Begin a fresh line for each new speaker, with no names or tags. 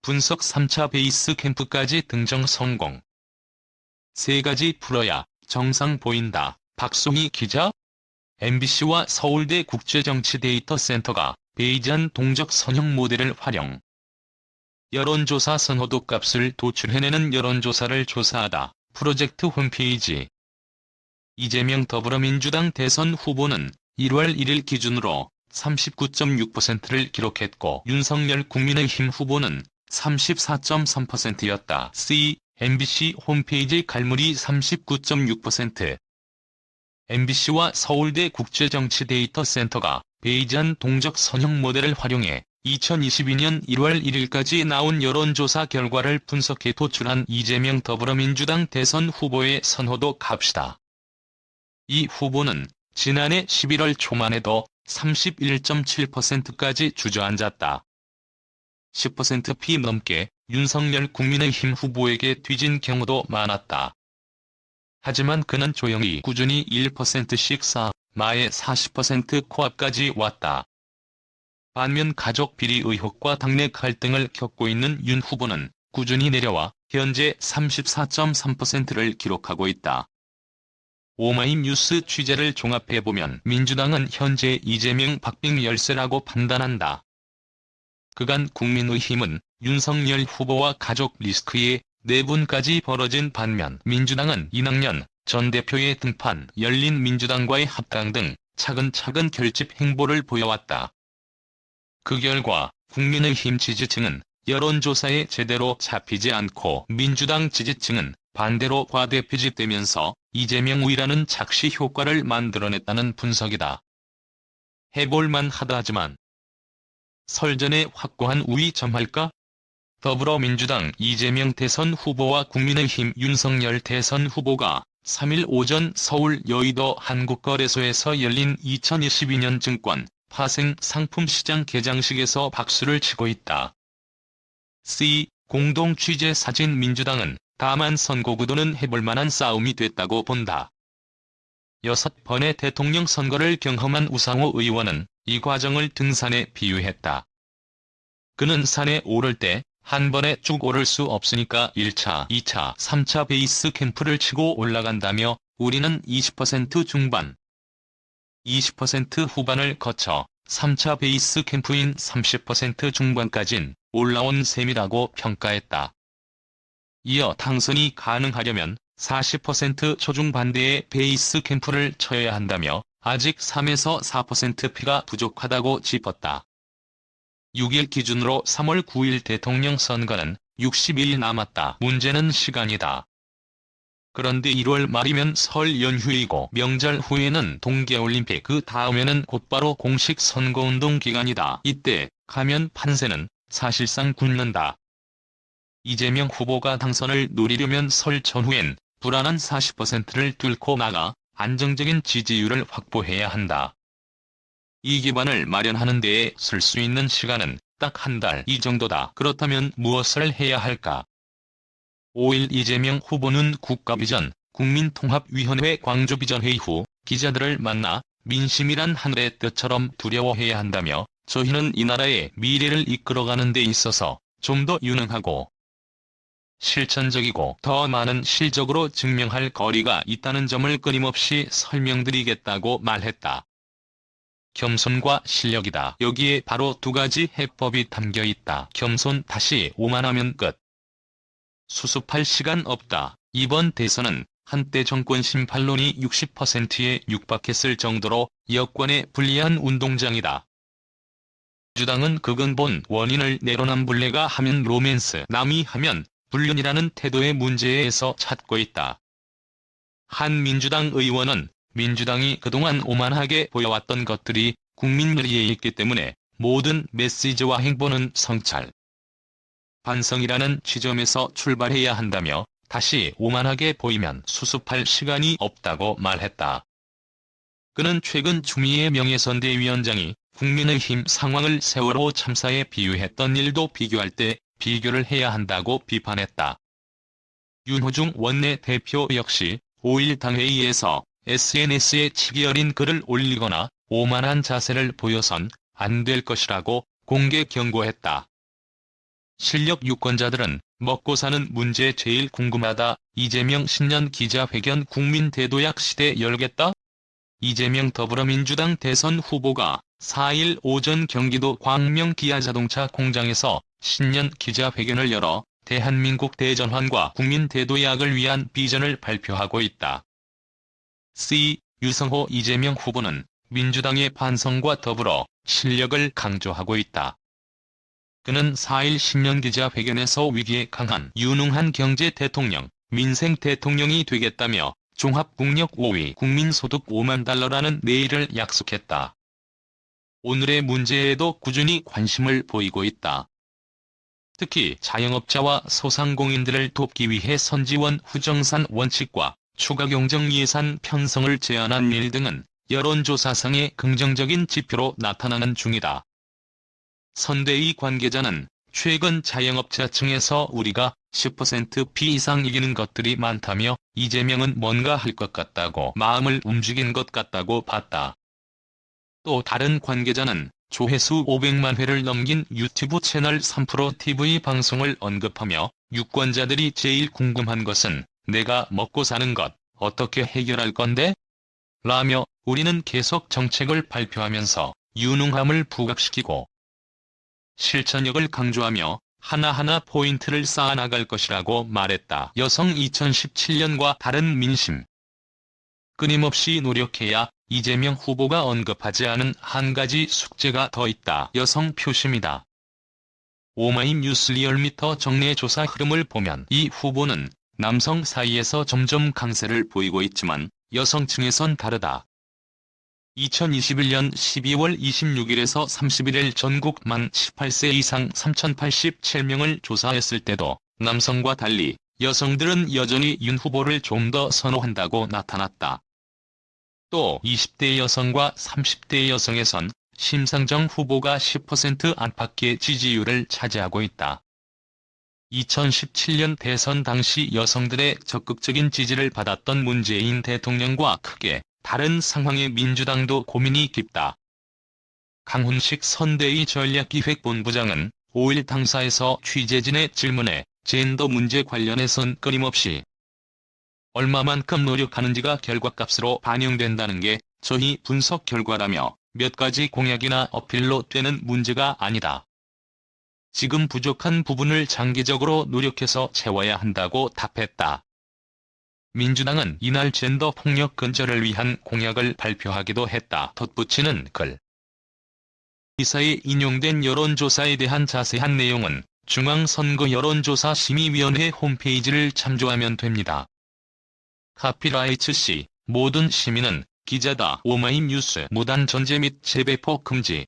분석 3차 베이스 캠프까지 등정 성공. 세 가지 풀어야 정상 보인다. 박송희 기자. MBC와 서울대 국제정치데이터센터가 베이지안 동적 선형 모델을 활용. 여론조사 선호도 값을 도출해내는 여론조사를 조사하다. 프로젝트 홈페이지. 이재명 더불어민주당 대선 후보는 1월 1일 기준으로 39.6%를 기록했고 윤석열 국민의힘 후보는 34.3%였다. MBC 홈페이지 갈무리 39.6%. MBC와 서울대 국제정치데이터센터가 베이지안 동적 선형 모델을 활용해 2022년 1월 1일까지 나온 여론조사 결과를 분석해 도출한 이재명 더불어민주당 대선 후보의 선호도 값이다. 이 후보는 지난해 11월 초만 해도 31.7%까지 주저앉았다. 10%피 넘게 윤석열 국민의힘 후보에게 뒤진 경우도 많았다. 하지만 그는 조용히 꾸준히 1%씩 쌓아 마의 40% 코앞까지 왔다. 반면 가족 비리 의혹과 당내 갈등을 겪고 있는 윤 후보는 꾸준히 내려와 현재 34.3%를 기록하고 있다. 오마이뉴스 취재를 종합해보면 민주당은 현재 이재명 박빙 열세라고 판단한다. 그간 국민의힘은 윤석열 후보와 가족 리스크에 내분까지 벌어진 반면 민주당은 이낙연 전 대표의 등판, 열린민주당과의 합당 등 차근차근 결집 행보를 보여왔다. 그 결과 국민의힘 지지층은 여론조사에 제대로 잡히지 않고 민주당 지지층은 반대로 과대표집되면서 이재명 우위라는 착시 효과를 만들어냈다는 분석이다. 해볼만 하다 하지만 설 전에 확고한 우위 점할까? 더불어민주당 이재명 대선 후보와 국민의힘 윤석열 대선 후보가 3일 오전 서울 여의도 한국거래소에서 열린 2022년 증권 파생 상품시장 개장식에서 박수를 치고 있다. 공동 취재 사진 민주당은 다만 선거구도는 해볼만한 싸움이 됐다고 본다. 6번의 대통령 선거를 경험한 우상호 의원은 이 과정을 등산에 비유했다. 그는 산에 오를 때 한 번에 쭉 오를 수 없으니까 1차, 2차, 3차 베이스 캠프를 치고 올라간다며 우리는 20% 중반, 20% 후반을 거쳐 3차 베이스 캠프인 30% 중반까진 올라온 셈이라고 평가했다. 이어 당선이 가능하려면 40% 초중반대의 베이스 캠프를 쳐야 한다며 아직 3에서 4%표가 부족하다고 짚었다. 6일 기준으로 3월 9일 대통령 선거는 60일 남았다. 문제는 시간이다. 그런데 1월 말이면 설 연휴이고 명절 후에는 동계올림픽, 그 다음에는 곧바로 공식 선거운동 기간이다. 이때 가면 판세는 사실상 굳는다. 이재명 후보가 당선을 노리려면 설 전후엔 불안한 40%를 뚫고 나가 안정적인 지지율을 확보해야 한다. 이 기반을 마련하는 데에 쓸 수 있는 시간은 딱 한 달 이 정도다. 그렇다면 무엇을 해야 할까? 5일 이재명 후보는 국가비전, 국민통합위원회 광주비전회의 후 기자들을 만나 민심이란 하늘의 뜻처럼 두려워해야 한다며 저희는 이 나라의 미래를 이끌어가는 데 있어서 좀 더 유능하고 실천적이고 더 많은 실적으로 증명할 거리가 있다는 점을 끊임없이 설명드리겠다고 말했다. 겸손과 실력이다. 여기에 바로 두 가지 해법이 담겨 있다. 겸손 다시 오만하면 끝. 수습할 시간 없다. 이번 대선은 한때 정권 심판론이 60%에 육박했을 정도로 여권에 불리한 운동장이다. 민주당은 그 근본 원인을 내로남불내가 하면 로맨스, 남이 하면 불륜이라는 태도의 문제에서 찾고 있다. 한 민주당 의원은 민주당이 그동안 오만하게 보여왔던 것들이 국민 뇌리에 있기 때문에 모든 메시지와 행보는 성찰, 반성이라는 지점에서 출발해야 한다며 다시 오만하게 보이면 수습할 시간이 없다고 말했다. 그는 최근 추미애 명예선대위원장이 국민의힘 상황을 세월호 참사에 비유했던 일도 비교할 때 비교를 해야 한다고 비판했다. 윤호중 원내대표 역시 5일 당회의에서 SNS에 치기 어린 글을 올리거나 오만한 자세를 보여선 안 될 것이라고 공개 경고했다. 실력 유권자들은 먹고 사는 문제 제일 궁금하다. 이재명 신년 기자회견 국민 대도약 시대 열겠다? 이재명 더불어민주당 대선 후보가 4일 오전 경기도 광명 기아자동차 공장에서 신년 기자회견을 열어 대한민국 대전환과 국민 대도약을 위한 비전을 발표하고 있다. 유성호 이재명 후보는 민주당의 반성과 더불어 실력을 강조하고 있다. 그는 4일 신년 기자회견에서 위기에 강한 유능한 경제 대통령, 민생 대통령이 되겠다며 종합국력 5위 국민소득 5만 달러라는 내일을 약속했다. 오늘의 문제에도 꾸준히 관심을 보이고 있다. 특히 자영업자와 소상공인들을 돕기 위해 선지원 후정산 원칙과 추가 경정 예산 편성을 제안한 일 등은 여론조사상의 긍정적인 지표로 나타나는 중이다. 선대위 관계자는 최근 자영업자층에서 우리가 10% 피 이상 이기는 것들이 많다며 이재명은 뭔가 할 것 같다고 마음을 움직인 것 같다고 봤다. 또 다른 관계자는 조회수 500만 회를 넘긴 유튜브 채널 3프로TV 방송을 언급하며 유권자들이 제일 궁금한 것은 내가 먹고 사는 것 어떻게 해결할 건데? 라며 우리는 계속 정책을 발표하면서 유능함을 부각시키고 실천력을 강조하며 하나하나 포인트를 쌓아나갈 것이라고 말했다. 여성 2017년과 다른 민심. 끊임없이 노력해야 이재명 후보가 언급하지 않은 한 가지 숙제가 더 있다. 여성 표심이다. 오마이뉴스 리얼미터 정례 조사 흐름을 보면 이 후보는 남성 사이에서 점점 강세를 보이고 있지만 여성층에선 다르다. 2021년 12월 26일에서 31일 전국 만 18세 이상 3087명을 조사했을 때도 남성과 달리 여성들은 여전히 윤 후보를 좀 더 선호한다고 나타났다. 또 20대 여성과 30대 여성에선 심상정 후보가 10% 안팎의 지지율을 차지하고 있다. 2017년 대선 당시 여성들의 적극적인 지지를 받았던 문재인 대통령과 크게 다른 상황의 민주당도 고민이 깊다. 강훈식 선대위 전략기획본부장은 5일 당사에서 취재진의 질문에 젠더 문제 관련해선 끊임없이 얼마만큼 노력하는지가 결과값으로 반영된다는 게 저희 분석 결과라며 몇 가지 공약이나 어필로 되는 문제가 아니다. 지금 부족한 부분을 장기적으로 노력해서 채워야 한다고 답했다. 민주당은 이날 젠더 폭력 근절을 위한 공약을 발표하기도 했다. 덧붙이는 글. 기사에 인용된 여론조사에 대한 자세한 내용은 중앙선거여론조사심의위원회 홈페이지를 참조하면 됩니다. 카피라이트 C. 모든 시민은 기자다. 오마이뉴스 무단 전제 및 재배포 금지.